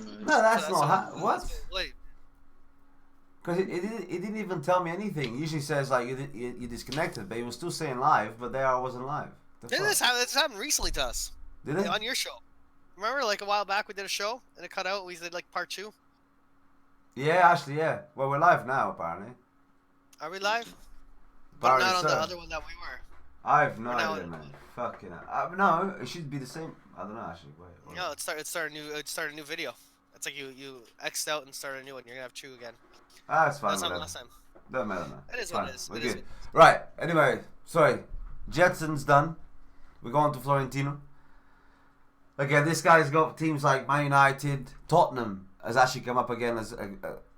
No, that's That's not what what. that's what we played. Because it didn't even tell me anything. It usually says like you disconnected, but it was still saying live, but there I wasn't live. The Didn't fuck? this happened recently to us Did it? on your show? Remember, like a while back, we did a show and it cut out. We did like part two. Yeah, actually, yeah. Well, we're live now, apparently. Are we live? But Apparently not on the so. other one that we were. I have no We're now. idea, man. Fucking hell. No, it should be the same. I don't know, actually. Wait, hold on. No, it started a new. It started a new video. It's like you xed out and started a new one. You're gonna have two again. Ah, it's That fine, was happened whatever. last time. Doesn't matter, man. It It's is what fine. it is. We're It is good. what it is. Right. Anyway, sorry. Jetson's done. We're going to Florentino. Again, this guy's got teams like Man United, Tottenham has actually come up again as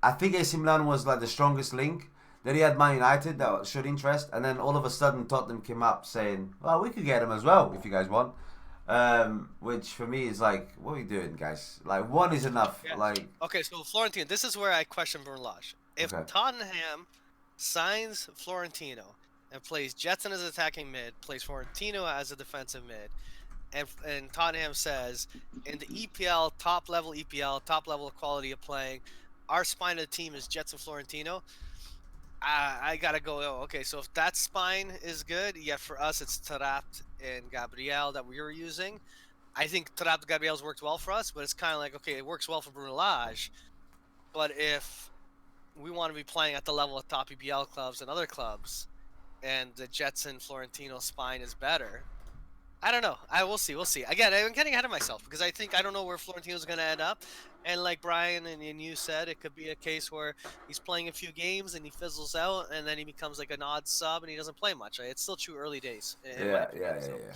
I think AC Milan was like the strongest link. Then he had Man United that showed interest, and then all of a sudden Tottenham came up saying, "Well, we could get him as well if you guys want." Which for me is like, what are you doing, guys? Like one is enough. Yeah. Like, Okay, so Florentino. This is where I question Brunelage. If okay, Tottenham signs Florentino and plays Jetson as attacking mid, plays Florentino as a defensive mid, and Tottenham says in the EPL top level quality of playing, our spine of the team is Jetson Florentino. I gotta go. Oh, okay, so if that spine is good, yeah, for us it's Taarabt and Gabriel that we were using. I think Taarabt and Gabriel's worked well for us, but it's kind of like okay, it works well for Brunelage, but if we want to be playing at the level of top EPL clubs and other clubs, and the Jetson Florentino spine is better, I don't know. I will see. We'll see. Again, I'm getting ahead of myself because I don't know where Florentino's going to end up. And like Brian and you said, it could be a case where he's playing a few games and he fizzles out, and then he becomes like an odd sub and he doesn't play much. It's still too early days, in my yeah, opinion. yeah, yeah, So, yeah.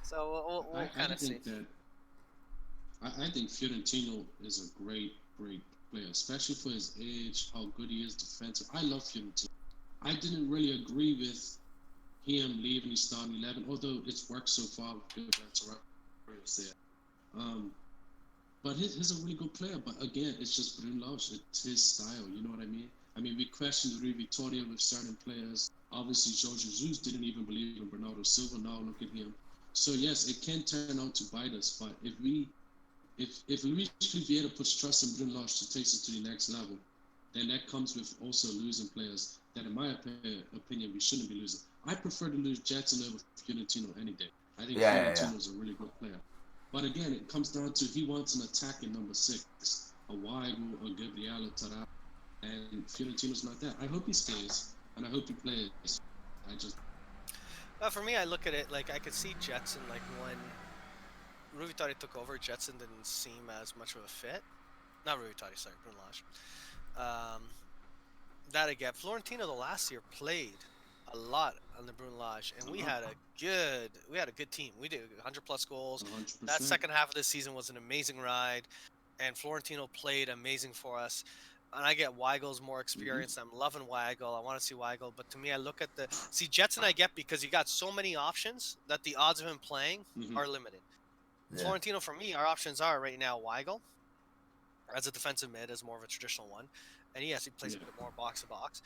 so we'll kind I of see. think that I think Fiorentino is a great player, especially for his age, how good he is defensive. I love Fiorentino. I didn't really agree with him leaving his starting 11, although it's worked so far with good there. Um, but he's a really good player. But again, it's just Brunelage. It's his style. You know what I mean? I mean, we questioned Rui Vitória with certain players. Obviously, Jorge Jesus didn't even believe in Bernardo Silva. Now look at him. So yes, it can turn out to bite us. But if we really be able to put trust in Brunelage to take us to the next level, then that comes with also losing players that, in my opinion, we shouldn't be losing. I prefer to lose Jetson over Fiorentino any day. I think Yeah, yeah, yeah. Fiorentino is a really good player. But again, it comes down to he wants an attacking number 6, a Weigl, a Gabriel, a Taarabt, and Fiorentino's not that. I hope he stays, and I hope he plays. I just For me, I look at it like I could see Jetson like when Rui Vitória took over, Jetson didn't seem as much of a fit. Not Rui Vitória, sorry, Brunelage. Um, that again, Florentino the last year played a lot on the Brunelage, and we had a good team. We did 100 plus goals. That 100%. second half of the season was an amazing ride, and Florentino played amazing for us. And I get Weigel's more Mm-hmm. experience. I'm loving Weigl. I want to see Weigl, but to me, I look at the Jetson. I get because you got so many options that the odds of him playing Mm-hmm. are limited. Yeah. Florentino, for me, our options are right now Weigl as a defensive mid, as more of a traditional one, and yes, he plays Yeah. a bit more box to box.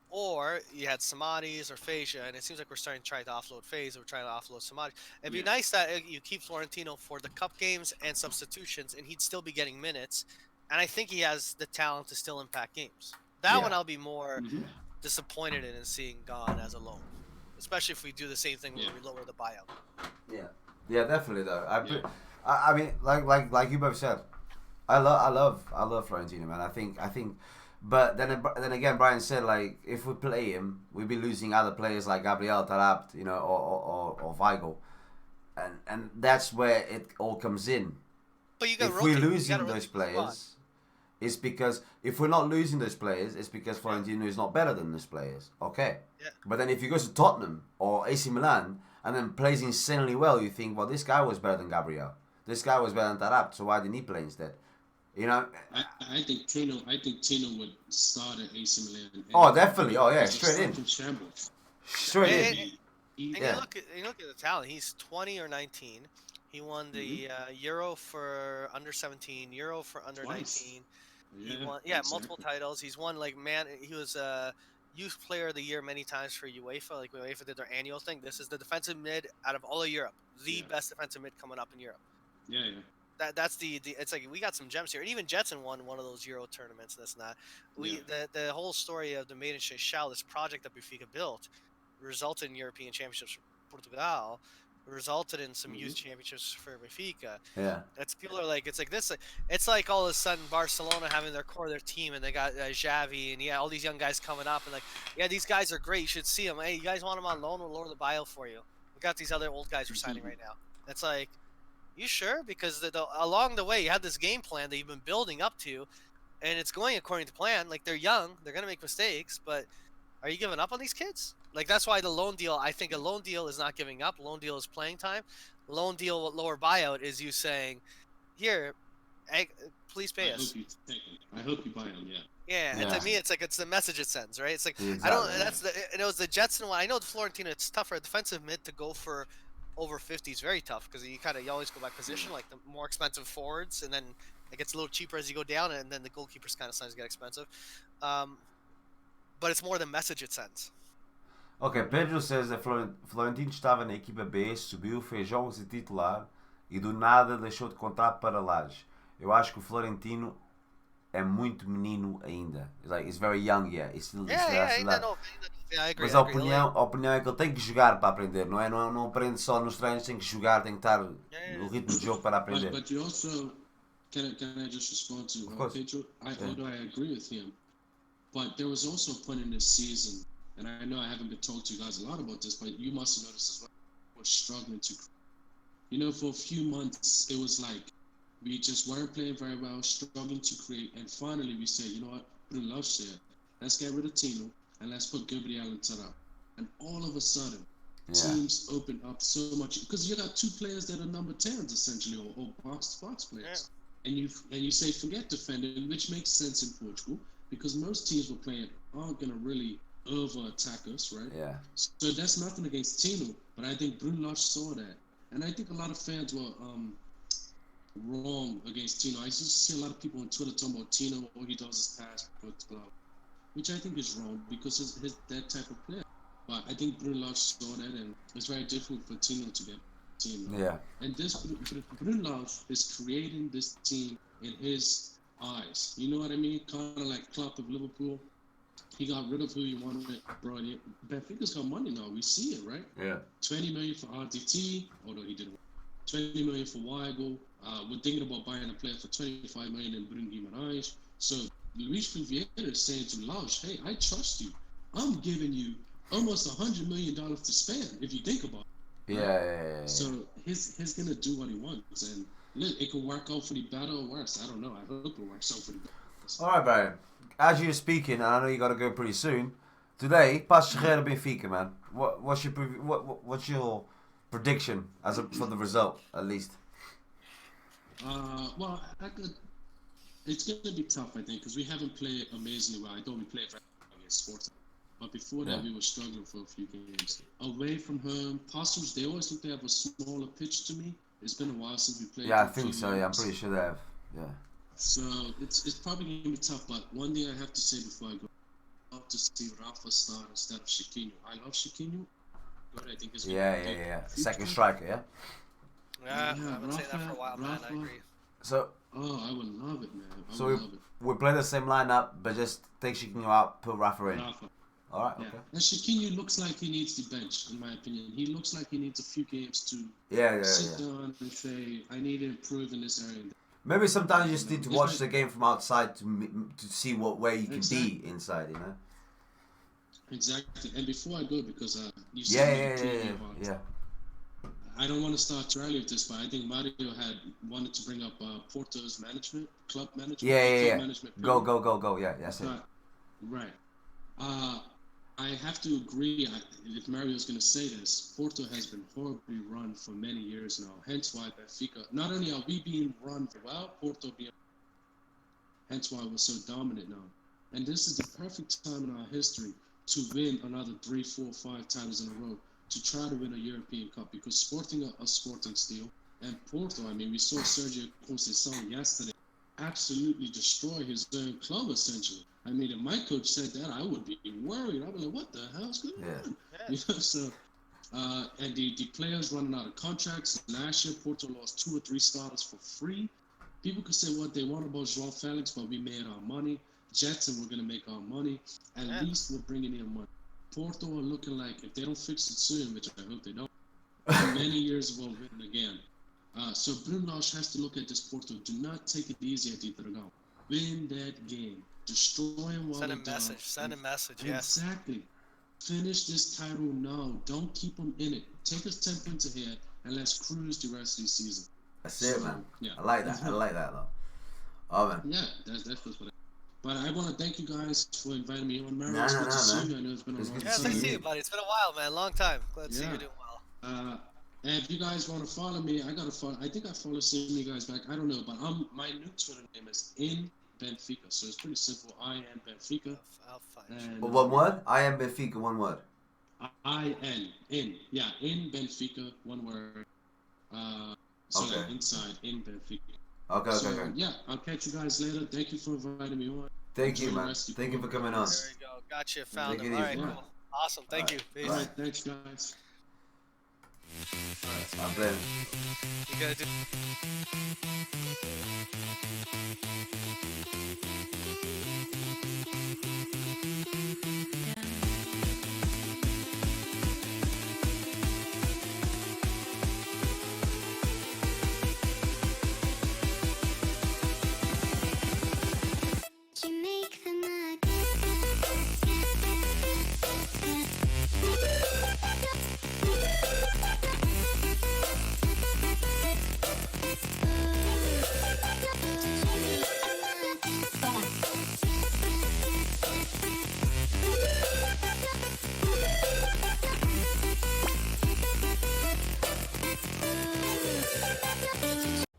Or you had Samatis or Phasia, and it seems like we're starting to try to offload Phase, or we're trying to offload Samatis. It'd be Yeah. nice that you keep Florentino for the cup games and substitutions, and he'd still be getting minutes. And I think he has the talent to still impact games. That one Yeah. I'll be more Mm-hmm. disappointed in seeing gone as a loan, especially if we do the same thing where Yeah. we lower the buyout. Yeah, yeah, definitely though. Yeah. I mean, like you both said, I love Florentino, man. I think, but then again, Brian said like if we play him, we'll be losing other players like Gabriel Taarabt, you know, or Weigl, and that's where it all comes in. But you got to If we're rotate. You got to losing those rotate the squad. players, it's because if we're not losing those players, it's because Florentino is not better than those players. Okay. Yeah. But then if you go to Tottenham or AC Milan and then plays insanely well, you think, well, this guy was better than Gabriel. This guy was better than Taarabt, so why didn't he play instead? You know? I think Tino would start at AC Milan. Oh, definitely. Oh, yeah, Because straight they're in. stuck in shambles. Straight Yeah. in. And, and Yeah. you look at the talent. He's 20 or 19. He won the Euro for under 17, Euro for under Twice. 19. He Yeah, won, multiple exactly. titles. He's won he was Youth Player of the Year many times for UEFA. Like when UEFA did their annual thing. This is the defensive mid out of all of Europe, the Yeah. best defensive mid coming up in Europe. Yeah. that's the it's like we got some gems here, and even Jetson won one of those Euro tournaments and this and that. Yeah. The whole story of the Made in Seychelles, this project that Benfica built, resulted in European championships for Portugal, resulted in some youth championships for Benfica. Yeah. That's people are like, it's like this. It's like all of a sudden Barcelona having their core, their team, and they got Xavi and all these young guys coming up, and like these guys are great. You should see them. Hey, you guys want them on loan? We'll lower the bio for you. We got these other old guys we're signing right now. It's like, you sure? Because along the way you had this game plan that you've been building up to, and it's going according to plan. Like they're young, they're gonna make mistakes, but are you giving up on these kids? Like that's why the loan deal. I think a loan deal is not giving up. Loan deal is playing time. Loan deal with lower buyout is you saying, here, please pay us. I hope you buy them. Yeah. Yeah, and Yeah. to me, it's like it's the message it sends, right? It's like Exactly, I don't. yeah. That's and it was the Jetson one. I know the Florentina. It's tough for a defensive mid to go for over 50 is very tough because you always go by position, like the more expensive forwards, and then it gets a little cheaper as you go down, and then the goalkeepers kind of sometimes get expensive. But it's more the message it sends. Ok, Pedro says that Florentino estava na equipa B, subiu, fez jogos de titular e do nada deixou de contar para Lages. Eu acho que o Florentino é muito menino ainda. He's very young, yeah. Ainda não. I agree. Mas a opinião é que ele tem que jogar para aprender, não é? Não aprende só nos treinos, tem que jogar, tem que estar no ritmo de jogo para aprender. But you also can I just respond to Pedro? Although I agree with him, but there was also a point in this season, and I know I haven't been talking to you guys a lot about this, but you must have noticed as well. We're struggling to, for a few months it was like we just weren't playing very well, struggling to create, and finally we said, you know what, Bruno Love said, let's get rid of Tino and let's put Gabriel and Tara. And all of a sudden, teams open up so much because you got two players that are number 10s essentially, or box-to-box players. Yeah. And you say forget defending, which makes sense in Portugal because most teams we're playing aren't going to really over-attack us, right? Yeah. So that's nothing against Tino, but I think Bruno Lage saw that. And I think a lot of fans were wrong against Tino. I used to see a lot of people on Twitter talking about Tino, all he does is pass, which I think is wrong because he's that type of player. But I think Bruno Lage saw that, and it's very difficult for Tino to get team. Yeah. And this Bruno Lage is creating this team in his eyes. You know what I mean? Kind of like Klopp of Liverpool. He got rid of who he wanted, brought in. Benfica's got money now. We see it, right? Yeah. 20 million for RDT, although he didn't. 20 million for Weigl. We're thinking about buying a player for 25 million and Bruno Guimaraes. So Luis Riviera is saying to Lage, hey, I trust you. I'm giving you almost $100 million to spend if you think about it. Yeah. So he's gonna do what he wants, and look, it could work out for the better or worse. I don't know. I hope it works out for the better. All right, Brian. As you're speaking, and I know you got to go pretty soon. Today, Paços Ferreira Benfica, man. What's your prediction for the result at least? Well, it's gonna be tough, I think, because we haven't played amazingly well. I thought we played very well against Sporting. But before that, we were struggling for a few games. Away from home, Paços, they always look to have a smaller pitch to me. It's been a while since we played. Yeah, I think so. Yeah, I'm pretty sure they have. Yeah. So it's probably going to be tough. But one thing I have to say before I go, I'd love to see Rafa start instead of Chiquinho. I love Chiquinho. But I think it's yeah. Second striker, yeah? Yeah, I've been saying that for a while, man. I agree. So... Oh, I would love it, man. We play the same lineup, but just take Chiquinho out, put Rafa in. All right, okay. And Chiquinho looks like he needs the bench, in my opinion. He looks like he needs a few games to sit down and say, I need to improve in this area. Maybe sometimes you just need to watch the game from outside to see where you can be inside, you know? Exactly. And before I go, because you said yeah. I don't want to start too early with this, but I think Mario had wanted to bring up Porto's club management. Yeah. Management Go. Yeah, that's it. Right. I have to agree, if Mario's going to say this, Porto has been horribly run for many years now. Hence why Benfica, not only are we being run well, Porto being hence why we're so dominant now. And this is the perfect time in our history to win another 3, 4, 5 times in a row, to try to win a European Cup, because Sporting are Sporting still, and Porto, I mean, we saw Sergio Conceição yesterday absolutely destroy his own club, essentially. I mean, if my coach said that, I would be worried. I'd be like, what the hell's going on? Yeah. So And the players running out of contracts. Last year, Porto lost 2 or 3 starters for free. People could say what they want about João Felix, but we made our money. Jetson, we're going to make our money. At least we're bringing in money. Porto are looking like, if they don't fix it soon, which I hope they don't, in many years we'll win again. So Bruno Lage has to look at this Porto. Do not take it easy at the Dragão. Win that game. Destroy them while Send a they're down. message. Send a message. Yes. Exactly. Finish this title now. Don't keep them in it. Take us 10 points ahead and let's cruise the rest of the season. That's it, man. Yeah. I like that. I like that, though. Oh, man. Yeah, that's what I. But I want to thank you guys for inviting me on. Mario, No, it's no, good to no, see man. you. I know it's been a It's long good to Yeah, see nice to you. see you, buddy. It's been a while, man. Long time. Glad to see Yeah. you're doing well. And if you guys want to follow me, I gotta follow. I think I follow some of you guys back. I don't know, but my new Twitter name is in Benfica, so it's pretty simple. I am Benfica. I'll find you. And One word? I am Benfica, one word. in Benfica, one word. So Okay. like inside in Benfica. Okay, So okay. yeah, I'll catch you guys later. Thank you for inviting me on. Thank you, Enjoy the man. rest of Thank you for your coming on. There you go. Gotcha. Found Take him. it All right, easy. cool. Awesome. Thank you. Peace. All right, thanks guys. I'm playing. You gotta do.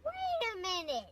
Wait a minute.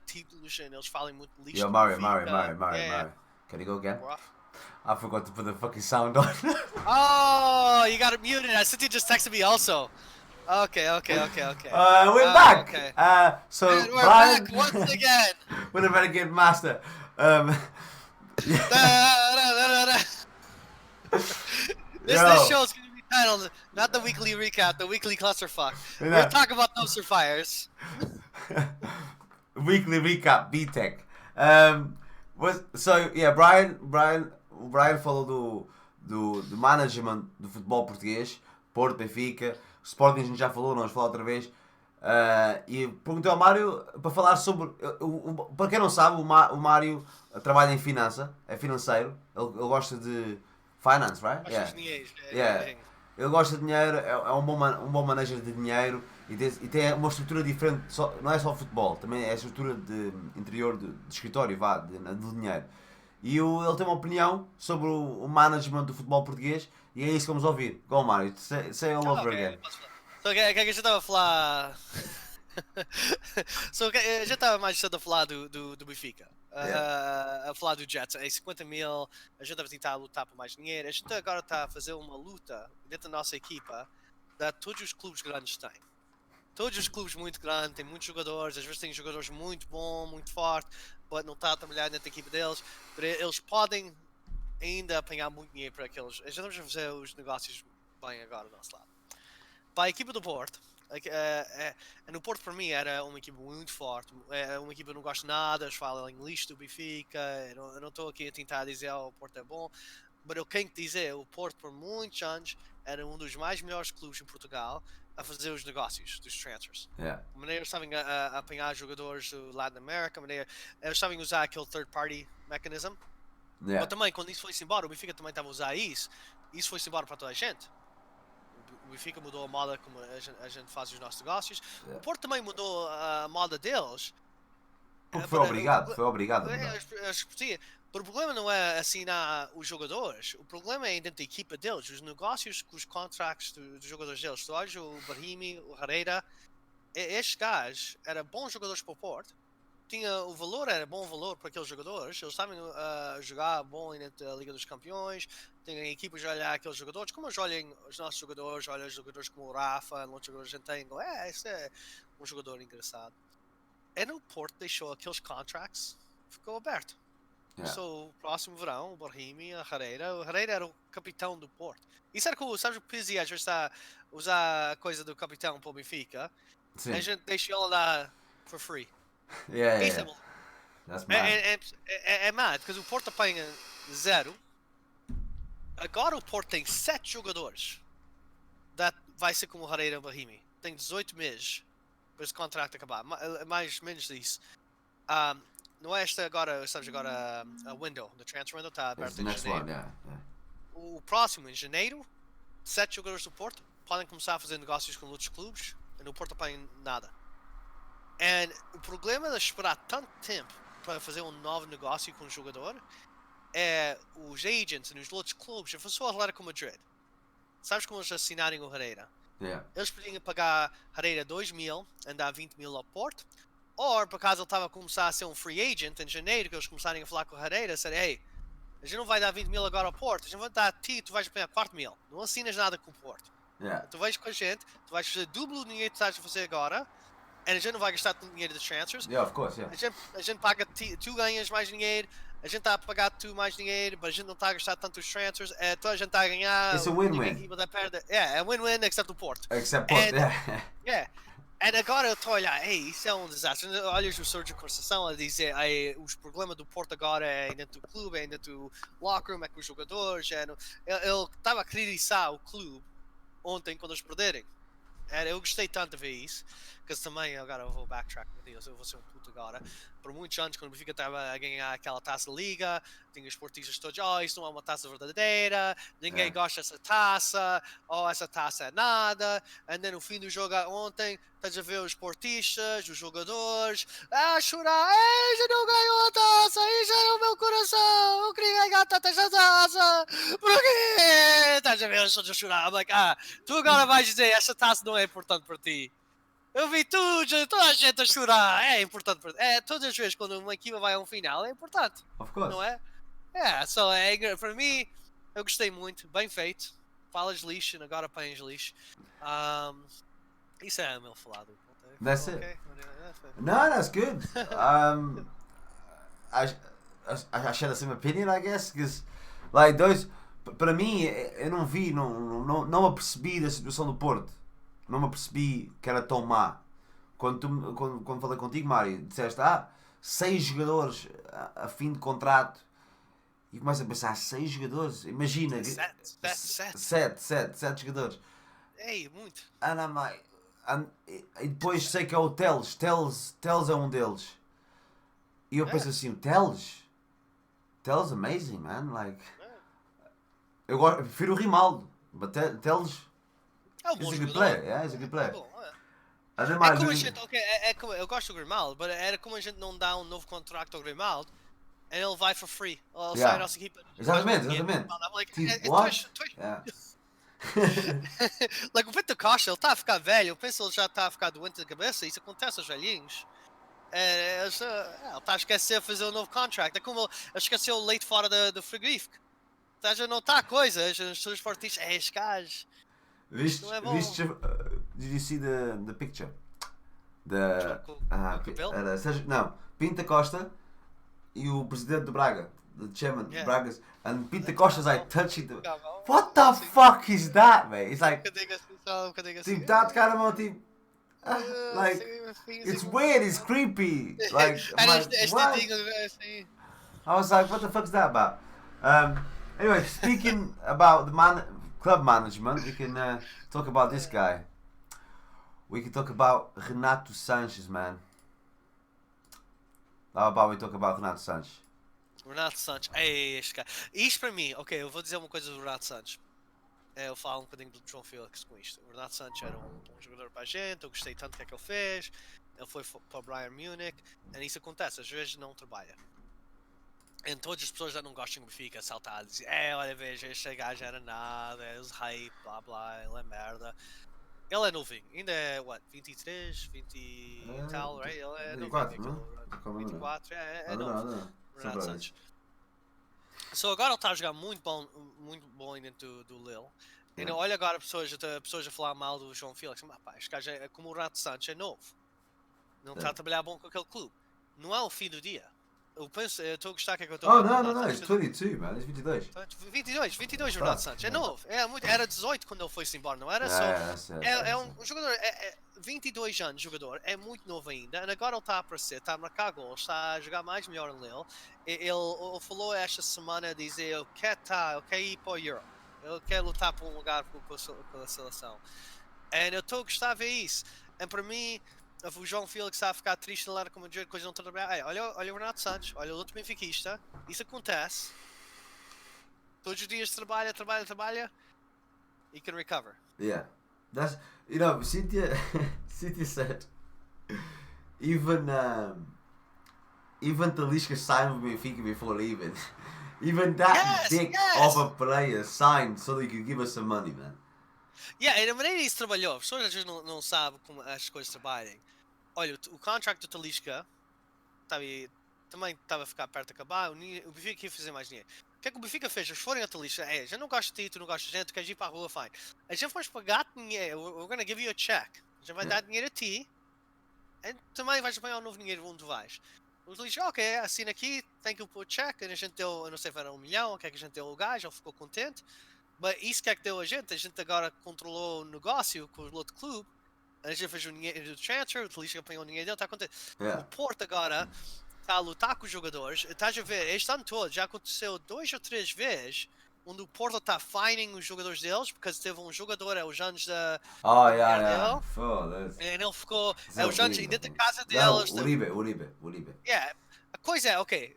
Títulos, eles falam muito lixo. Yo, do Mario. Benfica. Yeah. Can you go again? We're off. I forgot to put the fucking sound on. Oh, you got it muted. I think you just texted me also. Okay. We're back. Okay. So And we're Brian, back once again. we're the Renegade Master. This Yo. show's gonna be titled not the weekly recap, the weekly clusterfuck. Yeah. We're gonna talk about dumpster fires. Weekly recap, B-Tech. Brian falou do management do futebol português, Porto, Benfica, Sporting a gente já falou, nós falar outra vez. E perguntei ao Mário para falar sobre. Para quem não sabe, o Mário trabalha em finança, é financeiro, ele gosta de finance, right? Yeah. Ele gosta de dinheiro, é um bom manager de dinheiro e tem uma estrutura diferente, não é só futebol, também é a estrutura de interior de escritório, do dinheiro. E ele tem uma opinião sobre o management do futebol português e é isso que vamos ouvir. Go, Mário, say all over again. So, o que a gente tava a falar? So, a gente estava mais cedo a falar do Benfica. Yeah. A falar do Jets. Em 50 mil, a gente estava a tentar lutar por mais dinheiro. A gente agora está a fazer uma luta dentro da nossa equipa que todos os clubes grandes têm. Todos os clubes muito grandes, têm muitos jogadores, às vezes têm jogadores muito bons, muito fortes, mas não está a trabalhar dentro da equipa deles. Eles podem ainda apanhar muito dinheiro para aqueles. A gente vamos fazer os negócios bem agora do nosso lado. Para a equipa do Porto, no Porto para mim era uma equipa muito forte, é uma equipa que não gosto nada, eles falam inglês do Benfica, eu não estou aqui a tentar dizer o Porto é bom, mas eu tenho que dizer, o Porto por muitos anos era um dos mais melhores clubes em Portugal a fazer os negócios, dos transfers. Yeah. A maneira eles estavam a apanhar jogadores do Latin America, a maneira eles estavam a usar aquele third party mechanism, Yeah. mas também quando isso foi-se embora, o Benfica também estava a usar isso foi-se embora para toda a gente. O Benfica mudou a moda como a gente faz os nossos negócios. Yeah. O Porto também mudou a moda deles. Porque foi obrigado a mudar. O problema não é assinar os jogadores, o problema é dentro da equipa deles, os negócios com os contratos dos jogadores deles. Tu olhas o Brahimi, o Herrera, estes gajos eram bons jogadores para o Porto. O valor era bom valor para aqueles jogadores, eles estavam a jogar bom dentro da Liga dos Campeões, têm equipas a olhar aqueles jogadores, como eles olham os nossos jogadores, olham os jogadores como o Rafa, outros jogadores a gente tem, esse é um jogador engraçado. E no Porto deixou aqueles contracts, ficou aberto. Yeah. So, o próximo verão, o Brahimi, o Herrera era o capitão do Porto. Isso era cool, sabes o Pizzi às vezes está a usar a coisa do capitão para o Benfica, Sim. a gente deixa ele lá for free. Yeah, Isso yeah. That's mad. é mad, porque o Porto apanha 0. Agora o Porto tem 7 jogadores. Vai ser como o Herrera Brahimi. Tem 18 meses para esse contrato acabar. Mais ou menos disso. Não é esta agora, sabes, agora a window, the transfer window está It's aberto the em next janeiro. one, yeah. O próximo, em janeiro, 7 jogadores do Porto podem começar a fazer negócios com outros clubes e no Porto apanham nada. E o problema de esperar tanto tempo para fazer um novo negócio com um jogador é os agents nos outros clubes. Eu faço só a falar com o Madrid. Sabes como eles assinarem o Herrera? Yeah. Eles podiam pagar Herrera 2 mil e dar 20 mil ao Porto. Ou, por acaso ele estava a começar a ser um free agent em janeiro, que eles começarem a falar com o Herrera, disserem, hey, a gente não vai dar 20 mil agora ao Porto, a gente vai dar a ti, tu vais pagar 4 mil. Não assinas nada com o Porto. Yeah. Tu vais com a gente, tu vais fazer duplo o dinheiro que estás a fazer agora, e a gente não vai gastar tanto dinheiro de transfers. Yeah, of course, yeah. A gente paga, tu ganhas mais dinheiro, a gente está a pagar tu mais dinheiro, mas a gente não está a gastar tanto os transfers, toda a gente está a ganhar. It's a win-win. É win-win, exceto o Porto. Except Porto, yeah. Yeah. E agora eu estou a olhar, isso é um desastre. Olhas o Sérgio Conceição a dizer, os problemas do Porto agora é dentro do clube, é dentro do locker room, é com os jogadores. Ele estava a criticar o clube ontem quando eles perderem. Eu gostei tanto de ver isso, que também agora eu vou backtrack, meu Deus, eu vou ser um puto agora. Por muitos anos, quando o Benfica estava a ganhar aquela taça Liga, tinha os portistas todos, isso não é uma taça verdadeira, ninguém gosta dessa taça, essa taça é nada. E no fim do jogo ontem, estás a ver os portistas, os jogadores, a chorar, já não ganhou a taça, já é o meu coração, eu queria ganhar tanta taça, por quê? Estás a ver eles todos a chorar, I'm like, tu agora vais dizer, essa taça não é importante para ti. Eu vi toda a gente a chorar. É importante. Todas as vezes quando uma equipa vai a um final, é importante. Of course. Não é? Para mim, eu gostei muito. Bem feito. Falas lixo, agora apanhas lixo. Isso é o meu falado. That's okay? it. No, that's good. I share the same opinion, I guess, because, like, para mim, eu não vi, não apercebi da situação do Porto. Não me apercebi que era tão má. Quando falei contigo, Mário, disseste, 6 jogadores a fim de contrato. E começo a pensar, 6 jogadores? Imagina. 7 jogadores. Ei, muito. E depois sei que é o Teles. Teles é um deles. E eu penso assim, Teles amazing, man. Like, eu prefiro o Rimaldo. But Teles... É um bom he's a good jogador. player, yeah, he's a good player. É bom, é. Como a gente, eu gosto do Grimaldo, mas era como a gente não dá um novo contrato ao Grimaldo e ele vai for free. Ou sai a nossa equipa. Exatamente. I'm like, Tipo, what? Yeah. Like, o Pinto Costa, ele está a ficar velho, eu penso que ele já está a ficar doente da cabeça, isso acontece aos velhinhos. Ele está a esquecer de fazer um novo contract, é como ele esqueceu o leite fora do frigorífico. Estás a notar a coisa, as pessoas fortes, este gajo, isto não é bom. Did you see the picture? Com o cabelo? Era não, Pinta Costa e o presidente do Braga, the chairman Yeah. Bragas, and Pinta Costa's like touching the. Cabelo. What the fuck is that, mate? It's like, bocadinho assim, só um bocadinho assim. tipo, tá de cara mão, tipo, like, Sim, it's sim, weird, it's creepy. Like, I'm Era like, what? dedinho assim. I was like, what the fuck's that about? Anyway, speaking about the club management, we can talk about this guy. We can talk about Renato Sanches, man. How about we talk about Renato Sanches? Renato Sanches, este cara. Isto para mim, ok, eu vou dizer uma coisa do Renato Sanches. Eu falo um bocadinho do João Félix com isto. O Renato Sanches era um jogador para a gente, eu gostei tanto do que é que ele fez. Ele foi para o Bayern Munich, e isso acontece, às vezes não trabalha. E todas as pessoas já não gostam do Benfica, saltar e dizer, olha, veja, este gajo era nada, é os hype, blá blá, ele é merda. Ele é novinho, ainda é, 23, 20 e tal, right? Ele é 24, novinho, não? 24, é novo. Não. Renato Sanches. Agora ele está a jogar muito bom dentro do Lille. E não, olha agora pessoas a falar mal do João Félix. Mas pá, este gajo é como o Renato Sanches, é novo. Não está a trabalhar bom com aquele clube. Não é o fim do dia. Eu estou a gostar que é que eu estou a falar. Não, he's 22, man, he's 22. 22 Renato Sanches, é novo. Era 18 quando ele foi-se embora, não era só. É um jogador, 22 anos, jogador, é muito novo ainda. E agora ele está a aparecer, está a marcar gols, está a jogar mais melhor no Lille. Ele falou esta semana a dizer: eu quero ir para o Euro, eu quero lutar por um lugar pela seleção. E eu estou a gostar de ver isso. E para mim, o João Félix está a ficar triste lá como de coisa não está a trabalhar. Olha o Renato Sanches, olha o outro benfiquista, isso acontece. Todos os dias trabalha, he can recover. Yeah, that's, you know, Cynthia said even Talisca signed with Benfica before leaving. Even that dick of a player signed so they could give us some money, man. Yeah, e a maneira isso trabalhou, as pessoas às vezes não sabem como as coisas trabalham. Olha, o contract do Talisca também estava a ficar perto de acabar, o Benfica ia fazer mais dinheiro. O que é que o Benfica fez? Eles foram a Talisca, já não gosto de ti, tu não gostas de gente, tu queres ir para a rua, fine. A gente vai pagar dinheiro, we're gonna give you a check. A gente vai dar dinheiro a ti, e também vais apanhar um novo dinheiro onde tu vais. O Talisca, ok, assina aqui, thank you for check, a gente deu, eu não sei se era 1 milhão, o que é que a gente deu ao gajo, ele ficou contente. Mas isso que é que deu a gente agora controlou o negócio com o outro clube. A gente fez o dinheiro do transfer, o Talisca apanhou o dinheiro dele, está contente. O Porto agora está a lutar com os jogadores. Estás a ver, este ano todo já aconteceu 2 ou 3 vezes onde o Porto está fining os jogadores deles, porque teve um jogador, é o Jannes da. E ele ficou. É o Jannes dentro da casa deles. Uribe. Yeah. A coisa é, ok.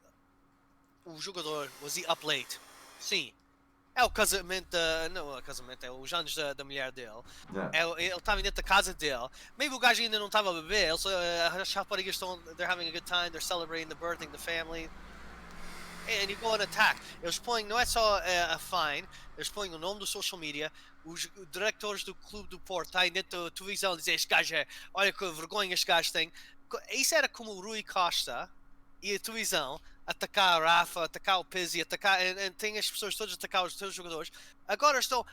O jogador was he up late? Sim. É o casamento, não é o casamento, é os anos da mulher dele. Ele estava dentro da casa dele. Maybe o gajo ainda não estava a beber. As raparigas estão, they're having a good time, they're celebrating the birthday of the family. And you go on attack. Eles põem, não é só a fine, eles põem o nome do social media. Os diretores do clube do Porto estão dentro da televisão a dizer: este gajo olha que vergonha este gajo tem. Isso era como o Rui Costa e a televisão atacar a Rafa, atacar o Pizzi, tem as pessoas todas a atacar os seus jogadores. Agora estão,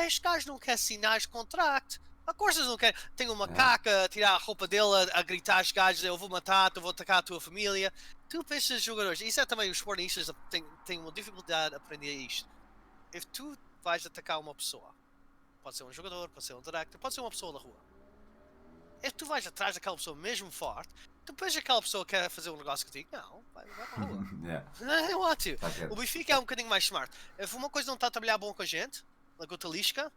este gajo não quer assinar este contrato. A course não quer. Tem uma macaca a tirar a roupa dele, a gritar aos gajos: eu vou matar-te, eu vou atacar a tua família. Tu pensas jogadores, isso é também os sportingistas têm uma dificuldade a aprender isto. Se tu vais atacar uma pessoa, pode ser um jogador, pode ser um director, pode ser uma pessoa da rua. Se tu vais atrás daquela pessoa mesmo forte, depois aquela pessoa quer fazer um negócio contigo, não, vai para a rua. I don't want to. O Benfica é um bocadinho mais smart. Se uma coisa não está a trabalhar bom com a gente, com o Talisca,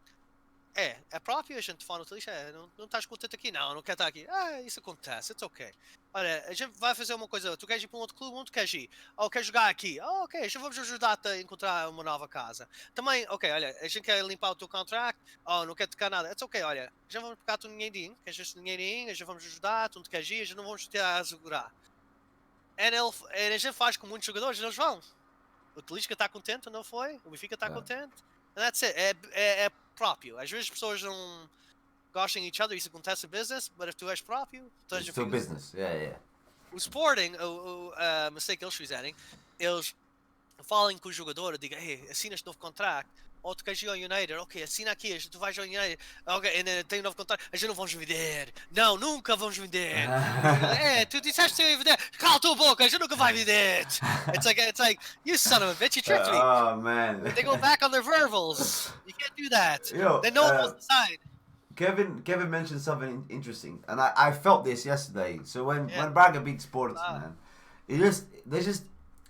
é próprio, a gente fala no Talisca, não estás contente aqui? Não quer estar aqui. Isso acontece, it's ok. Olha, a gente vai fazer uma coisa, tu queres ir para um outro clube, onde tu queres ir? Queres jogar aqui? Ok, já vamos ajudar-te a encontrar uma nova casa. Também, ok, olha, a gente quer limpar o teu contract, não quer tocar nada, it's ok, olha, já vamos pegar o dinheirinho, queres este dinheirinho, já vamos ajudar-te, onde queres ir, já não vamos te assegurar. E a gente faz com muitos jogadores, eles vão. O Talisca está contente, não foi? O Benfica está contente. And that's it. próprio. Às vezes as pessoas não gostam de each other, isso acontece em business, mas se tu és próprio, tu It's still business. Yeah. O Sporting, a mistake que eles fizerem, eles falem com o jogador, digam, hey, assina este novo contrato, ou tu queres ir ao United, ok, assina aqui, tu vais ao United, ok, tem um novo contrato, a gente não vamos vender, não, nunca vamos vender. Tu disseste que ia vender, cala a tua boca, a gente nunca vai vender. It's like, you son of a bitch, you tricked me. Oh man. They go back on their verbals. You can't do that. Yo, Then no one wants to sign. Kevin mentioned something interesting, and I felt this yesterday. So when Braga beat Sporting, man, there's just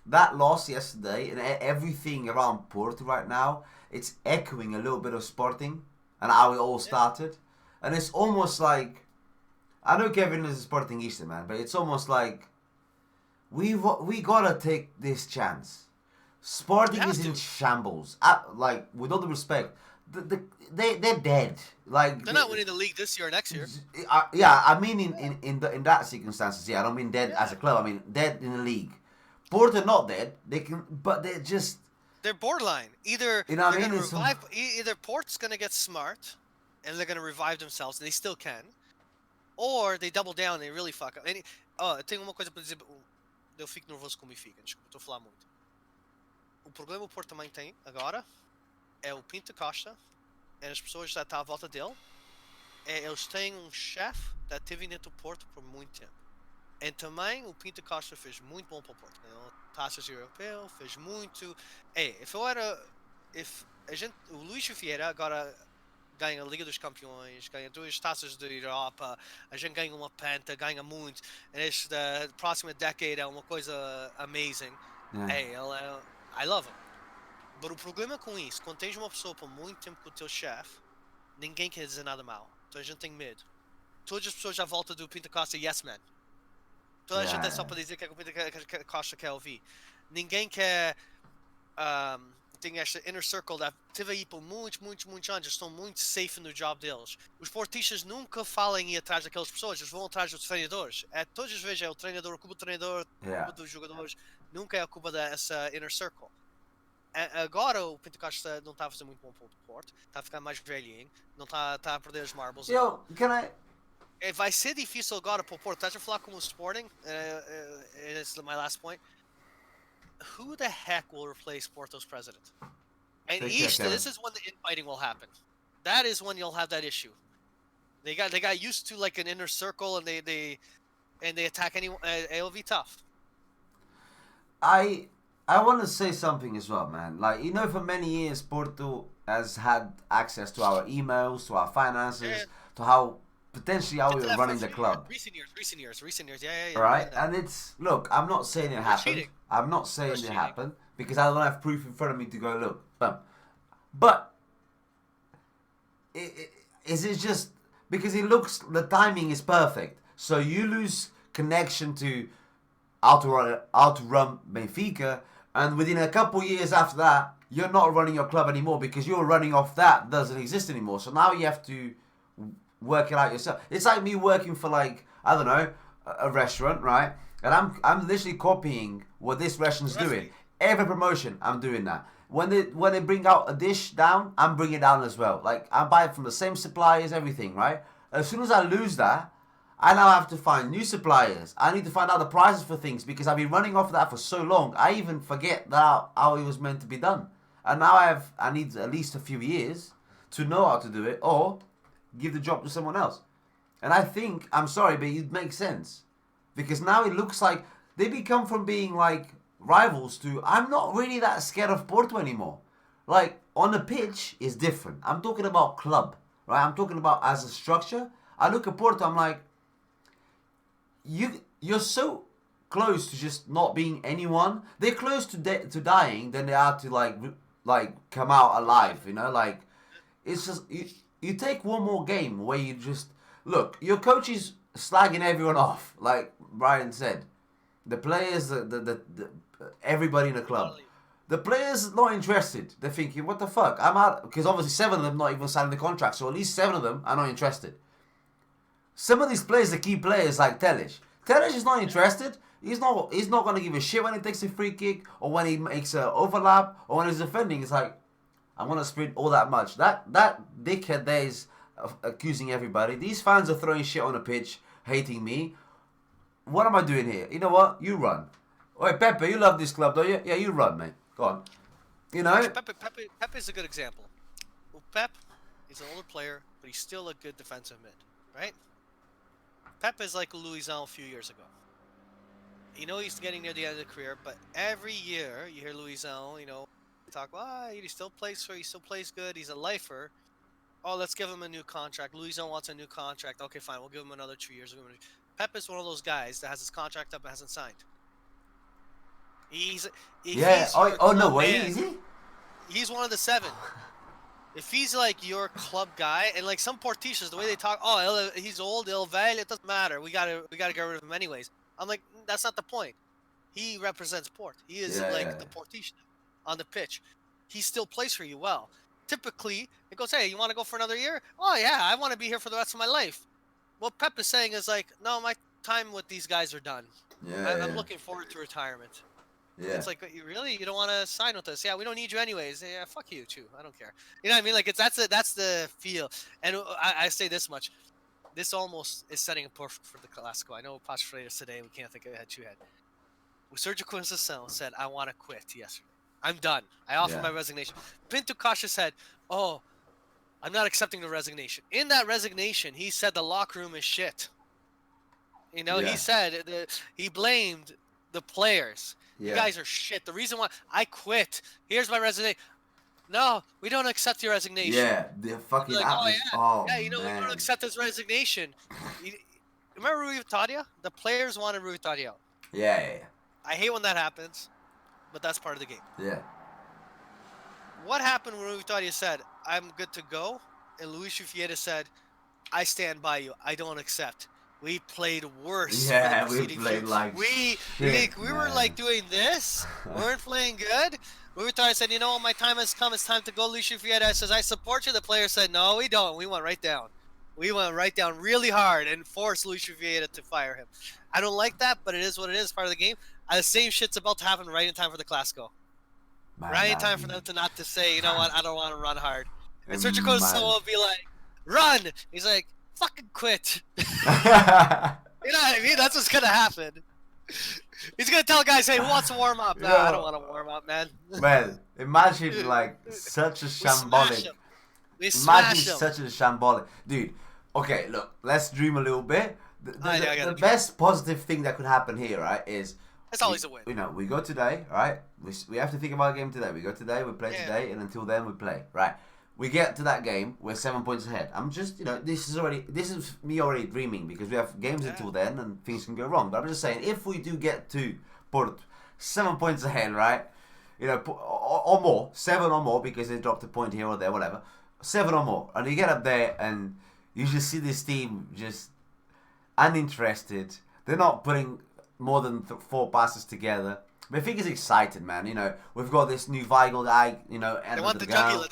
that loss yesterday, and everything around Porto right now, it's echoing a little bit of Sporting and how it all started, and it's almost like, I know Kevin is a Sportingista, man, but it's almost like we gotta take this chance. Sporting is in shambles. Like, with all the respect, they're dead. Like, they're not winning the league this year or next year. Yeah, I mean in that circumstances, yeah. I don't mean dead as a club. I mean dead in the league. Porto not dead. They can, but they're borderline. Either you know what they're I mean? gonna revive. Either Port's gonna get smart, and they're gonna revive themselves. And they still can, or they double down. And they really fuck up. Tenho uma coisa para dizer. Eu fico nervoso como fica. Desculpa, estou a falar muito. O problema o Porto também tem agora é o Pinto Costa e as pessoas que estão à volta dele. Eles têm um chefe que esteve dentro do Porto por muito tempo. E também o Pinto Costa fez muito bom para o Porto. Ganhou taças europeu, fez muito. O Luís Vieira agora ganha a Liga dos Campeões, ganha 2 taças da Europa, a gente ganha uma penta, ganha muito. Esta próxima década é uma coisa amazing. I love him. Mas o problema com isso, quando tens uma pessoa por muito tempo com o teu chefe, ninguém quer dizer nada mal. Então a gente tem medo. Todas as pessoas à volta do Pinto Costa, yes man. Toda a gente é só para dizer que o Pinto Costa quer ouvir. Ninguém quer... tem esta inner circle que teve aí por muitos anos, estão muito safe no job deles. Os portistas nunca falam em ir atrás daquelas pessoas, eles vão atrás dos treinadores. Todas as vezes é o treinador, a culpa do treinador, a culpa dos jogadores, nunca é a culpa dessa inner circle. Agora o Pinto Costa não está a fazer muito bom para o Porto, está a ficar mais velhinho, não está a perder os marbles. Vai ser difícil agora para o Porto. Estás a falar como o Sporting? It's my last point. Who the heck will replace Porto's president? And this is when the infighting will happen. That is when you'll have that issue. They got used to like an inner circle, and they attack anyone. It'll be tough. I want to say something as well, man. Like, you know, for many years, Porto has had access to our emails, to our finances, to how potentially how we're running the club. Recent years. Yeah. Right, and it's, look, I'm not saying it happened. Cheating. I'm not saying it happened because I don't have proof in front of me to go look. But is it just because it looks, the timing is perfect, so you lose connection to how to run Benfica, and within a couple years after that, you're not running your club anymore because you're running off that doesn't exist anymore. So now you have to work it out yourself. It's like me working for, like, I don't know, a restaurant, right? And I'm literally copying what this restaurant's doing. Every promotion, I'm doing that. When they bring out a dish down, I'm bringing it down as well. Like, I buy it from the same suppliers, everything, right? As soon as I lose that, I now have to find new suppliers. I need to find out the prices for things because I've been running off of that for so long. I even forget that how it was meant to be done. And now I need at least a few years to know how to do it, or give the job to someone else. And I think, I'm sorry, but it makes sense. Because now it looks like they become from being like rivals to, I'm not really that scared of Porto anymore. Like, on the pitch is different. I'm talking about club, right? I'm talking about as a structure. I look at Porto, I'm like, you're so close to just not being anyone. They're close to dying than they are to like come out alive, you know? Like, it's just, you take one more game where you just, look, your coach is slagging everyone off, like Brian said. The players, the everybody in the club. The players not interested. They're thinking, what the fuck? I'm out. Because obviously 7 of them not even signing the contract, so at least 7 of them are not interested. Some of these players, the key players like Telic. Telic is not interested. He's not going to give a shit when he takes a free kick or when he makes an overlap or when he's defending. It's like, I'm gonna sprint all that much. That dickhead there is accusing everybody. These fans are throwing shit on the pitch, hating me. What am I doing here? You know what? You run. Wait, Pepe, you love this club, don't you? Yeah, you run, mate. Go on. You know? Pepe is a good example. Well, Pep, he's an older player, but he's still a good defensive mid, right? Pep is like Louison a few years ago. You know he's getting near the end of the career, but every year you hear Louison, talk, he still plays good, he's a lifer. Oh, let's give him a new contract. Louison wants a new contract. Okay, fine, we'll give him another 2 years. Pep is one of those guys that has his contract up and hasn't signed. He's no way, is he? He's one of the 7. If he's like your club guy, and like some Portiches, the way they talk, he's old, it doesn't matter. We gotta get rid of him anyways. I'm like, that's not the point. He represents Port. He is the Portiche on the pitch. He still plays for you well. Typically, it goes, hey, you want to go for another year? Oh yeah, I want to be here for the rest of my life. What Pep is saying is like, no, my time with these guys are done. I'm looking forward to retirement. Yeah. It's like, you don't want to sign with us? Yeah, we don't need you anyways. Yeah, fuck you too. I don't care. You know what I mean? Like that's the feel. And I say this much: this almost is setting a perfect for the Clasico. I know Pacho Freitas today. We can't think of head to head. Sergio Conceição said, "I want to quit yesterday. I'm done. I offer my resignation." Pinto Costa said, "Oh, I'm not accepting the resignation." In that resignation, he said the locker room is shit. He said he blamed the players. You guys are shit. The reason why I quit. Here's my resignation. No, we don't accept your resignation. Yeah, the fucking like, we man. don't accept his resignation. Remember Rui Vitória? The players wanted Rui Vitória out. Yeah. I hate when that happens, but that's part of the game. Yeah. What happened when Rui Vitória said, "I'm good to go," and Luis Fiera said, "I stand by you. I don't accept." We played worse. Yeah, we played like we were like doing this. We weren't playing good. Rui Vitória said, "You know what? My time has come. It's time to go." Luis Fiera says, "I support you." The player said, "No, we don't." We went right down. We went right down really hard and forced Luis Fiera to fire him. I don't like that, but it is what it is. Part of the game. The same shit's about to happen right in time for the Clasico. Right in time for them to not to say, "You know what? I don't want to run hard." And Sergio Conceição will be like, "Run!" He's like, "Fucking quit." You know what I mean? That's what's gonna happen. He's gonna tell guys, "Hey, who wants to warm up?" Nah, I don't want to warm up, man. Man, imagine like such a shambolic. Such a shambolic, dude. Okay, look, let's dream a little bit. The best positive thing that could happen here, right, is it's always a win. We go today, right? We have to think about a game today. We go today, we play today, and until then we play, right? We get to that game, we're 7 points ahead. I'm just, this is me already dreaming because we have games until then and things can go wrong. But I'm just saying, if we do get to Porto 7 points ahead, right? Or more, 7 or more because they dropped a point here or there, whatever. 7 or more, and you get up there and you just see this team just uninterested. They're not putting more than 4 passes together. Benfica's excited, man. We've got this new Weigl guy. They want the jugular.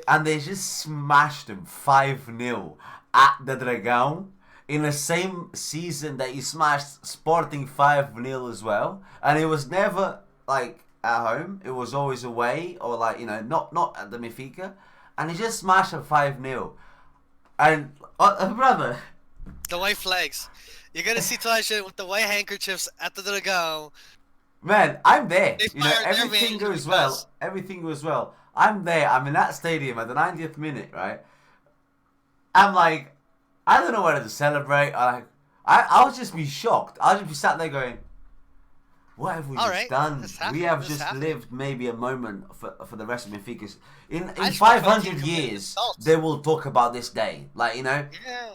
And they just smashed them 5-0 at the Dragão in the same season that you smashed Sporting 5-0 as well. And it was never like at home. It was always away or like not at the Benfica. And he just smashed them 5-0. And brother, the white flags. You're gonna see Talasha with the white handkerchiefs at the Dragão. Man, I'm there. Everything goes well. Everything goes well. I'm there. I'm in that stadium at the 90th minute, right? I'm like, I don't know whether to celebrate. I'll just be shocked. I'll just be sat there going, what have we done? We have just lived maybe a moment for the rest of Benfica. In 500 years, they will talk about this day.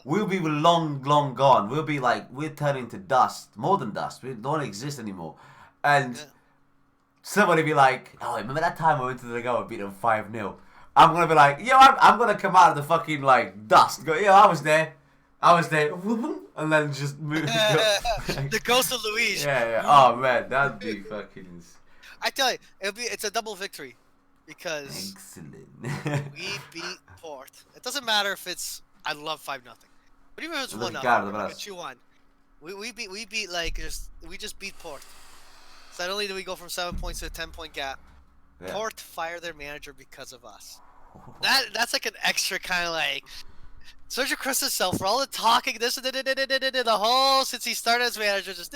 We'll be long, long gone. We'll be like, we're turning to dust. More than dust. We don't exist anymore. And somebody be like, "Oh, remember that time I went to the Dragão and beat them 5-0? I'm gonna be like, I'm gonna come out of the fucking dust. Go, I was there, and then just move. The ghost of Luis. Yeah. Oh man, that'd be fucking. I tell you, it's a double victory because excellent. we beat Port. It doesn't matter if it's. I love 5-0, but even if it's 1-0, like 2-1, we just beat Port. So not only do we go from 7 points to a 10-point gap, Yeah. Port fired their manager because of us. That's like an extra kind of like Sergio Cruz himself for all the talking, this and the whole since he started as manager, just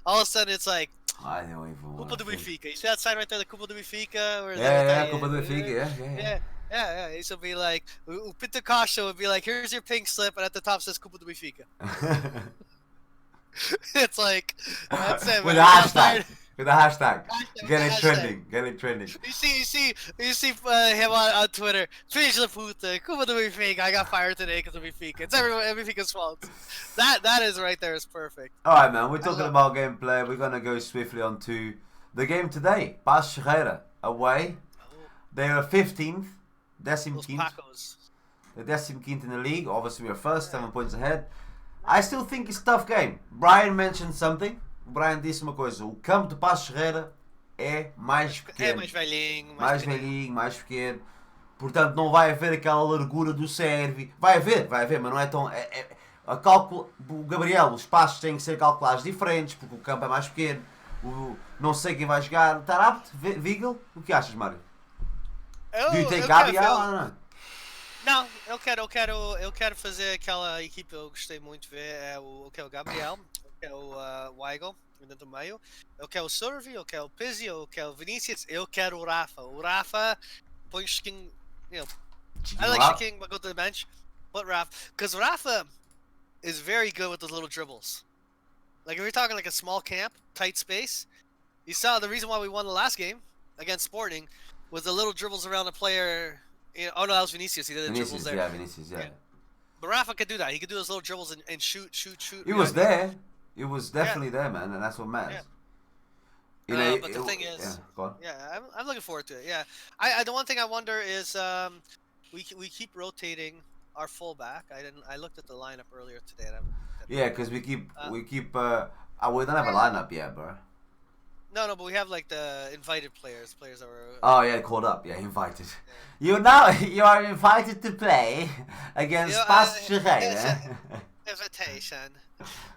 all of a sudden it's like I don't even want Cupa to do think. Benfica. You see that sign right there, the Cupa do Benfica, or is Yeah, that yeah, Copa do Benfica, yeah. yeah. He's will be like Pinto Costa would be like, here's your pink slip, and at the top says Cupa do Benfica. It's like that's it, With man. a We got hashtag. fired. With a hashtag. Hashtag, Get it hashtag. trending. Get it trending. You see him on Twitter. Finish the puta. Cuba do Benfica. I got fired today because of Benfica. It's Benfica's fault. That is right there is perfect. Alright, man. We're talking about gameplay. We're going to go swiftly on to the game today. Paços Ferreira away. They are 15th. Those 15th. Pacos. They're 15th in the league. Obviously, we're first, 7 points ahead. I still think it's a tough game. Brian mentioned something. O Brian disse uma coisa. O campo de Paços Ferreira é mais pequeno. É mais velhinho. Mais velhinho, mais pequeno. Portanto, não vai haver aquela largura do Sérvio. Vai haver, mas não é tão... a cálculo, o Gabriel, os passos têm que ser calculados diferentes, porque o campo é mais pequeno. Não sei quem vai jogar. Está apto? Vigel? O que achas, Mário? Do you think Gabriel? Não, eu quero fazer aquela equipe que eu gostei muito de ver. Eu quero o Gabriel, eu quero o Weigl dentro do meio, eu quero o Survey, eu quero o Pizzi, eu quero o Vinicius, eu quero o Rafa. O Rafa põe Chiquinho, I like Chiquinho, but go to the bench. But Rafa, because Rafa is very good with those little dribbles. Like if you're talking like a small camp, tight space, you saw the reason why we won the last game against Sporting was the little dribbles around the player. Oh no, that was Vinicius. He did the dribbles there. Yeah, Vinicius, yeah. But Rafa could do that. He could do those little dribbles and shoot. He was there. He was definitely there, man, and that's what matters. Yeah. But the thing is, I'm looking forward to it. Yeah, the one thing I wonder is we keep rotating our fullback. I looked at the lineup earlier today. Because we don't have a lineup yet, bro. No, but we have like the invited players that were. Oh yeah, called up. Yeah, invited. You are invited to play against Paços Ferreira. Invitation.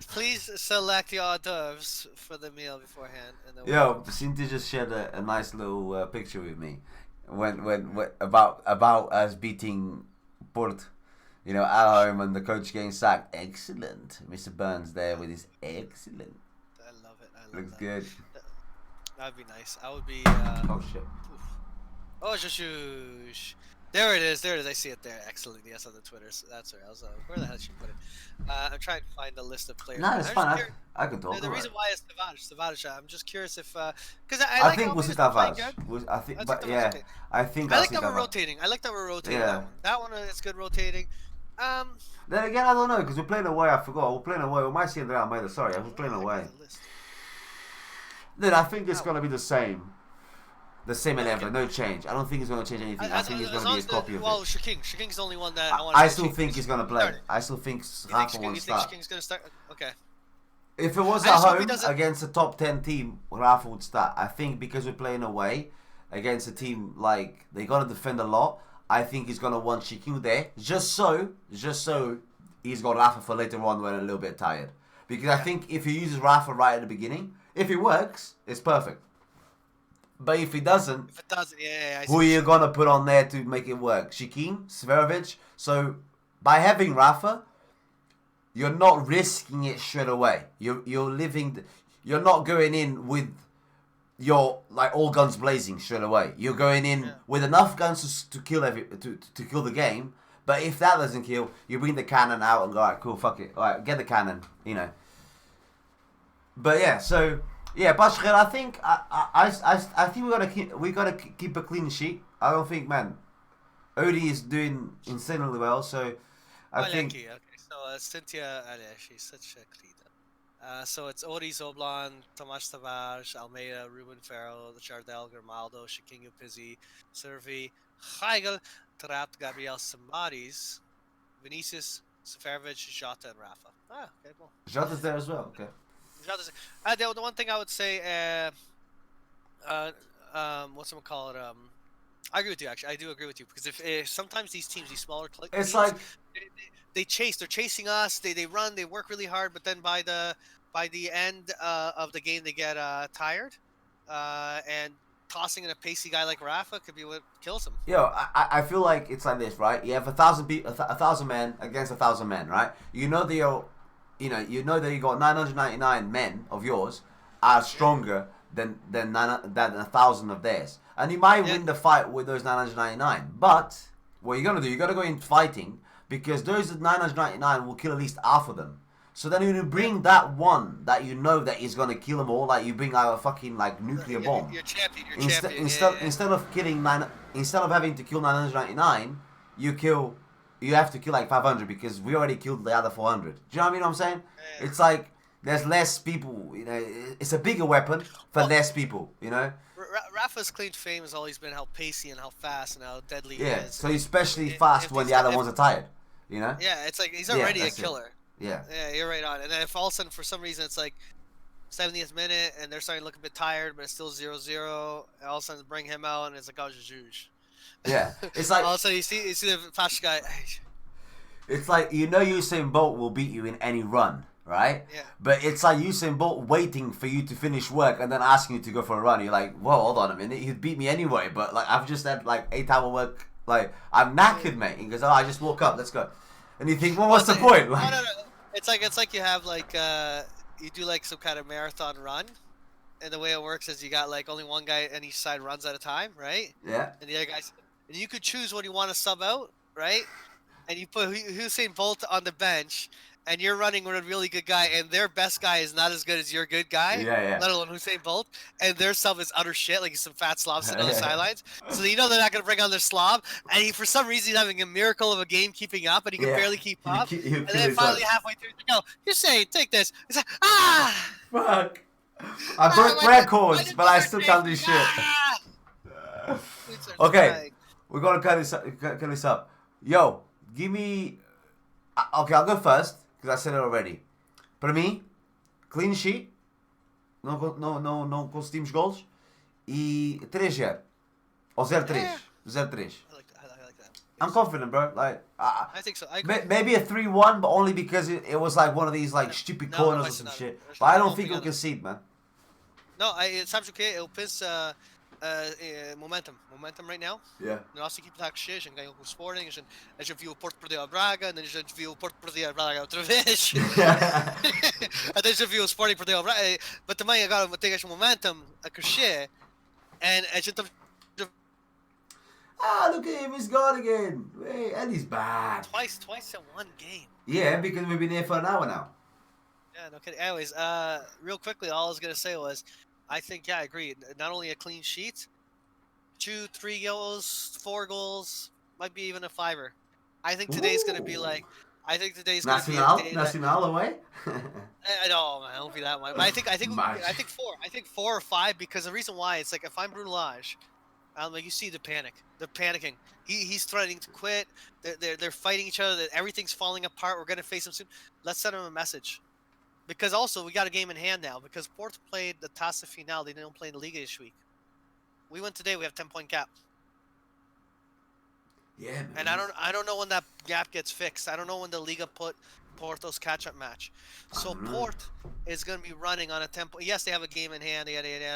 Please select your hors d'oeuvres for the meal beforehand. Yo, Cynthia just shared a nice little picture with me when about us beating Port, at home and the coach getting sacked. Excellent, Mr. Burns there with his excellent. I love it. Looks good. That'd be nice. I would be. Oh shit. Oof. Oh, shush. There it is. I see it there. Excellent. Yes, on the Twitters. That's right. I was where the hell did she put it? I'm trying to find the list of players. No, it's fine. I can talk. The reason why is Tavares. I'm just curious if because I think was it Tavares. I think I like that we're rotating. Yeah. That one is good rotating. Then again, I don't know because we're playing away. I forgot. We're playing away. We might see Andrea Almeida. Sorry, I was playing away. Then I think it's gonna be the same. The same 11, no change. I don't think he's going to change anything. I think he's going to be a copy of it. Well, Shaking's the only one that I want to I still think he's going to play. I still think Rafa won't start. You think Shaking's going to start? Okay. If it was at home against a top 10 team, Rafa would start. I think because we're playing away against a team like they got to defend a lot, I think he's going to want Shaquille there just so he's got Rafa for later on when a little bit tired. Because I think if he uses Rafa right at the beginning, if it works, it's perfect. But if it doesn't, who are you going to put on there to make it work? Shikin, Severovic. So by having Rafa, you're not risking it straight away. You're not going in with your all guns blazing straight away. You're going in with enough guns to kill to kill the game. But if that doesn't kill, you bring the cannon out and go, alright, cool, fuck it. Alright, get the cannon, But yeah, so Paços Ferreira, I think we gotta keep a clean sheet. I don't think, man, Odie is doing insanely well. So I think. Okay, so Cynthia, she's such a clean. So it's Odie, Zoblan, Tomas Tavares, Almeida, Ruben Ferro, Jardel, Grimaldo, Shaquinho Pizzi, Servi, Heigl, Trapp, Gabriel Samaris, Vinicius, Seferovic, Jota, and Rafa. Okay, cool. Jota's there as well. Okay. The one thing I would say, I agree with you. Actually, I do agree with you because if sometimes these teams, these smaller it's teams, like they're chasing us. They run, they work really hard, but then by the end of the game, they get tired, and tossing in a pacey guy like Rafa could be what kills him. Yo, I feel like it's like this, right? You have 1,000 men against 1,000 men, right? You know that you know that you got 999 men of yours are stronger than 1,000 of theirs, and you might win the fight with those 999. But what you're gonna do, you gotta go in fighting because those 999 will kill at least half of them. So then you bring that one that you know that is gonna kill them all, like you bring out a fucking like nuclear bomb. You're champion. Instead of instead of having to kill 999, you have to kill like 500 because we already killed the other 400. Do you know what I'm saying? Yeah. It's like there's less people. You know, it's a bigger weapon for less people. You know. Rafa's claim to fame has always been how pacey and how fast and how deadly Yeah. he is. So he's especially fast when the other ones are tired. You know. Yeah, it's like he's already a killer. Yeah. Yeah, you're right on. And then if all of a sudden, for some reason, it's like 70th minute and they're starting to look a bit tired, but it's still 0-0, and all of a sudden bring him out and it's like, oh, Juge. Yeah. It's like all of a sudden you see the fast guy. It's like Usain Bolt will beat you in any run, right? Yeah. But it's like Usain Bolt waiting for you to finish work and then asking you to go for a run. You're like, whoa, hold on a minute, he'd beat me anyway. But like I've just had like 8-hour work. Like I'm knackered, mate. He goes, oh, I just woke up. Let's go. And you think, well, what's the point? Like, no. It's like you have like you do like some kind of marathon run, and the way it works is you got like only one guy on each side runs at a time, right? Yeah. And the other guys, and you could choose when you want to sub out, right? And you put Usain Bolt on the bench, and you're running with a really good guy, and their best guy is not as good as your good guy, let alone Usain Bolt, and their sub is utter shit, like some fat slob sitting on the sidelines. So you know they're not going to bring on their slob, and he, for some reason, he's having a miracle of a game keeping up, and he can barely keep up. And then finally, halfway through, they go, Usain, take this. He's like, fuck. I broke records, but I still can't do shit. Okay, we're going to cut this up. Yo, give me... Okay, I'll go first, because I said it already. Para mim, clean sheet, não conseguimos gols, e 3-0. Ou 0-3. 0-3. I like that. I'm confident, bro. Like, I think so. maybe a 3-1, but only because it was like one of these like stupid corners or some shit. But I don't think we'll concede, man. Não, sabes o quê? Eu penso momentum right now. Yeah. A nossa equipe está a crescer, a gente ganhou com o Sporting, a gente viu o Porto perder a Braga, a gente viu o Porto perder a Braga outra vez. Até a gente viu o Sporting perder a Braga, mas também agora tem este momentum a crescer, and a gente look at him, he's gone again. Hey, and he's bad. Twice in one game. Yeah, because we've been here for an hour now. Yeah, no kidding. Anyways, real quickly, all I was gonna say was, I think, I agree. Not only a clean sheet, 2, 3 goals, 4 goals, might be even a 5er. I think today's gonna be like. I think today's gonna be a day Nacional away. I know, man. I don't be that one. But I think 4. I think 4 or 5 because the reason why it's like if I'm Bruno Lage, like you see the panic. They're panicking. He's threatening to quit. They're fighting each other. Everything's falling apart. We're gonna face him soon. Let's send him a message. Because also we got a game in hand now. Because Porto played the Taça Final. They didn't play in the Liga this week. We went today. We have 10-point gap. Yeah, man. And I don't know when that gap gets fixed. I don't know when the Liga put Porto's catch-up match. So Porto is going to be running on a tempo. Yes, they have a game in hand,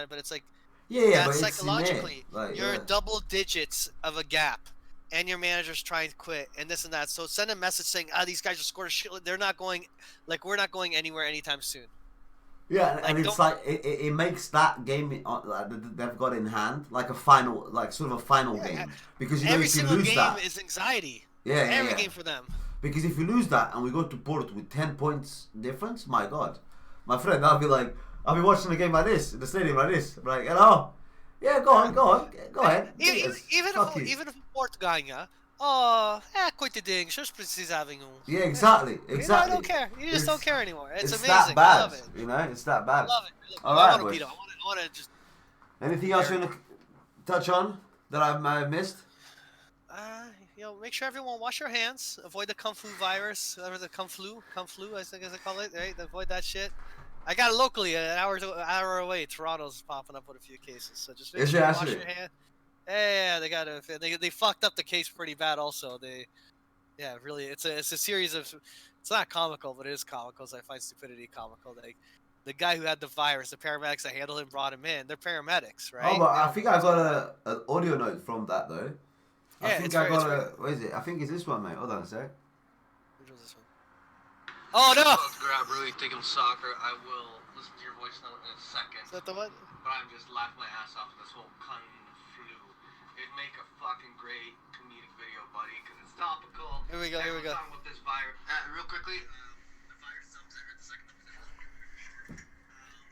but it's like but psychologically, like, you're in double digits of a gap, and your manager's trying to quit, and this and that. So send a message saying, these guys just scored a shit. They're not going, like we're not going anywhere anytime soon. Yeah, and it's like it makes that game they've got in hand like a final, like sort of a final game, because you know if you lose that, is anxiety. Every game for them. Because if you lose that and we go to Porto with 10 points difference, my God, my friend, I'll be watching the game like this in the stadium like this, like hello, go ahead. Even if Porto ganha, coitadinhos, just precisavam Yeah, exactly. You know, I don't care. You just don't care anymore. It's amazing. That bad, I love it. You know, it's that bad. I love it. All right, I want to just. Anything else you want to touch on that I missed? Make sure everyone wash your hands. Avoid the Kung Flu virus, or the Kung Flu, I think as they call it. Right? Avoid that shit. I got it locally, an hour away. Toronto's popping up with a few cases, so just make sure you wash your hands. Yeah, they got they fucked up the case pretty bad. Also, really, it's a series of. It's not comical, but it is comical. So I find stupidity comical. the guy who had the virus, the paramedics that handled him brought him in. They're paramedics, right? Oh, but They I don't think know I what's got going on. an audio note from that though. I Yeah, think it's I very- got it's very- what is it? I think it's this one, mate. Hold on a sec. Which one's this one? Oh no! Let's grab really thick in soccer. I will listen to your voice note in a second. Is that the one? But I'm just laughing my ass off at this whole kung flu. It'd make a fucking great comedic video, buddy, because it's topical. Here we go, here we go. Talking about this virus. Real quickly, the virus is I heard the second episode.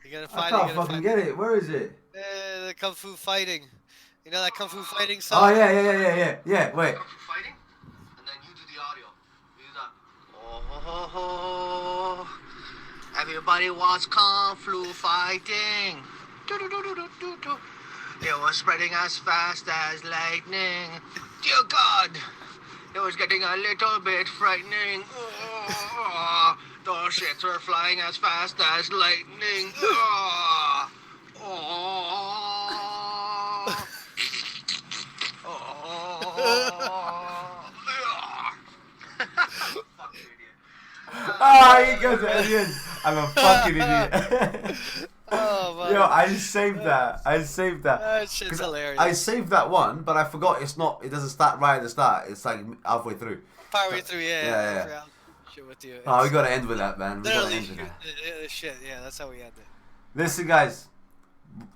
You gonna I find can't it? fucking get it. Where is it? The kung fu fighting. You know that kung fu fighting Oh song? yeah. Wait. Kung fu fighting, and then you do the audio. You do that. Oh, everybody watch kung flu fighting. Do. It was spreading as fast as lightning. Dear God, it was getting a little bit frightening. Oh, those shits were flying as fast as lightning. Oh, Fuck you, idiot. Ah, he goes at the end. I'm a fucking idiot. Oh man. Yo, I saved that. That shit's 'Cause hilarious. I saved that one, but I forgot it's not. It doesn't start right at the start. It's like halfway through. Partway through, Yeah. I forgot shit with you. Oh, we It's gotta end with that, man. We gotta literally end with that. shit. Yeah, that's how we end it. Listen, guys.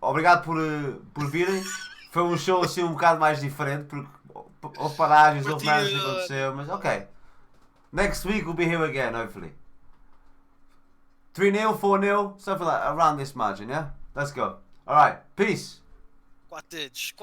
Obrigado por virem. Foi um show assim um bocado mais diferente porque houve paragens, houve merdas que aconteceu, mas ok. Next week we'll be here again, hopefully. 3-0, 4-0, something like around this margin, yeah? Let's go. Alright, peace. Squattage.